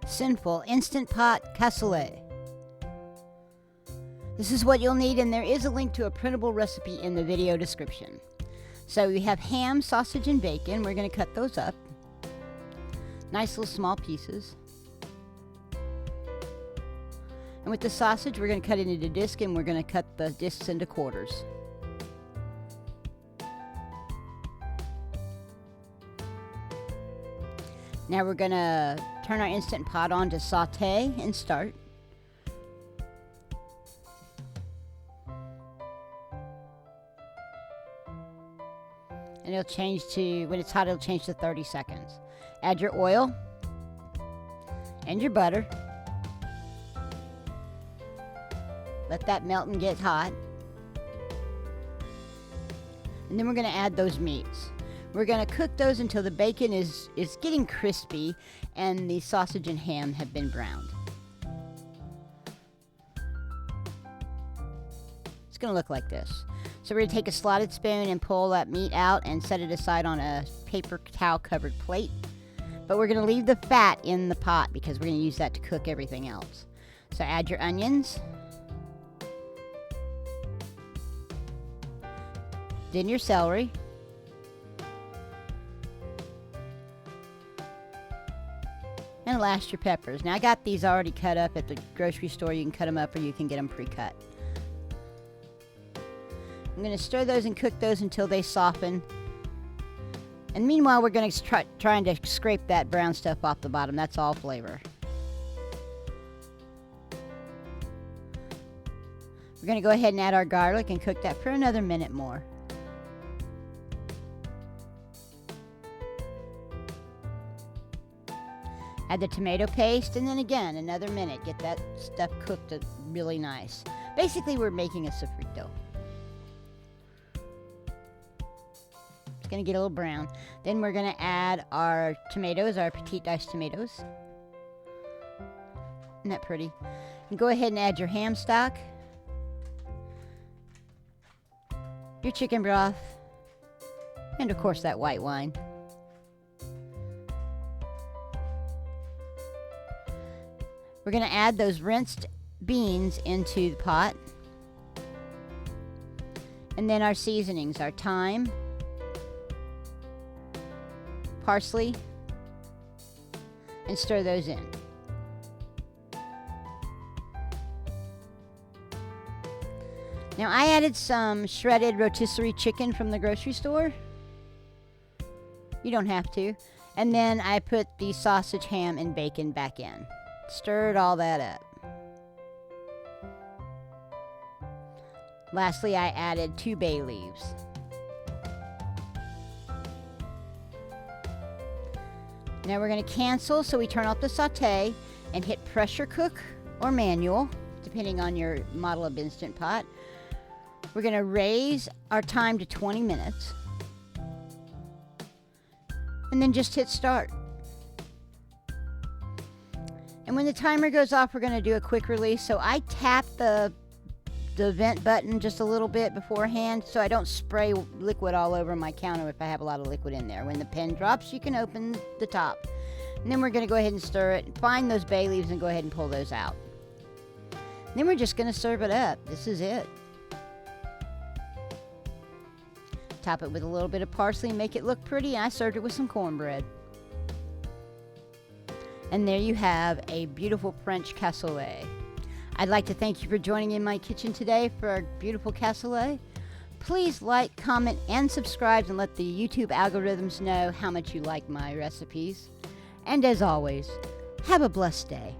Cynful Instant Pot Cassoulet. This is what you'll need, and there is a link to a printable recipe in the video description. So we have ham, sausage, and bacon. We're going to cut those up. Nice little small pieces. And with the sausage, we're going to cut it into discs, and we're going to cut the discs into quarters. Now we're going to turn our Instant Pot on to saute and start. And it'll change to, when it's hot, it'll change to 30 seconds. Add your oil and your butter. Let that melt and get hot. And then we're going to add those meats. We're going to cook those until the bacon is getting crispy and the sausage and ham have been browned. It's going to look like this. So we're going to take a slotted spoon and pull that meat out and set it aside on a paper towel covered plate. But we're going to leave the fat in the pot because we're going to use that to cook everything else. So add your onions. Then your celery. And last, your peppers. Now I got these already cut up at the grocery store. You can cut them up or you can get them pre-cut. I'm going to stir those and cook those until they soften. And meanwhile, we're going to trying to scrape that brown stuff off the bottom. That's all flavor. We're going to go ahead and add our garlic and cook that for another minute more. Add the tomato paste, and then again, another minute. Get that stuff cooked really nice. Basically, we're making a sofrito. It's going to get a little brown. Then we're going to add our tomatoes, our petite diced tomatoes. Isn't that pretty? And go ahead and add your ham stock, your chicken broth, and of course that white wine. We're going to add those rinsed beans into the pot. And then our seasonings, our thyme, parsley, and stir those in. Now I added some shredded rotisserie chicken from the grocery store. You don't have to. And then I put the sausage, ham, and bacon back in. Stirred all that up. Lastly, I added 2 bay leaves. Now we're going to cancel, so we turn off the saute and hit pressure cook or manual, depending on your model of Instant Pot. We're going to raise our time to 20 minutes. And then just hit start. And when the timer goes off, we're going to do a quick release. So I tap the vent button just a little bit beforehand so I don't spray liquid all over my counter if I have a lot of liquid in there. When the pen drops, you can open the top. And then we're going to go ahead and stir it. Find those bay leaves and go ahead and pull those out. And then we're just going to serve it up. This is it. Top it with a little bit of parsley and make it look pretty. I served it with some cornbread. And there you have a beautiful French cassoulet. I'd like to thank you for joining in my kitchen today for our beautiful cassoulet. Please like, comment, and subscribe and let the YouTube algorithms know how much you like my recipes. And as always, have a blessed day.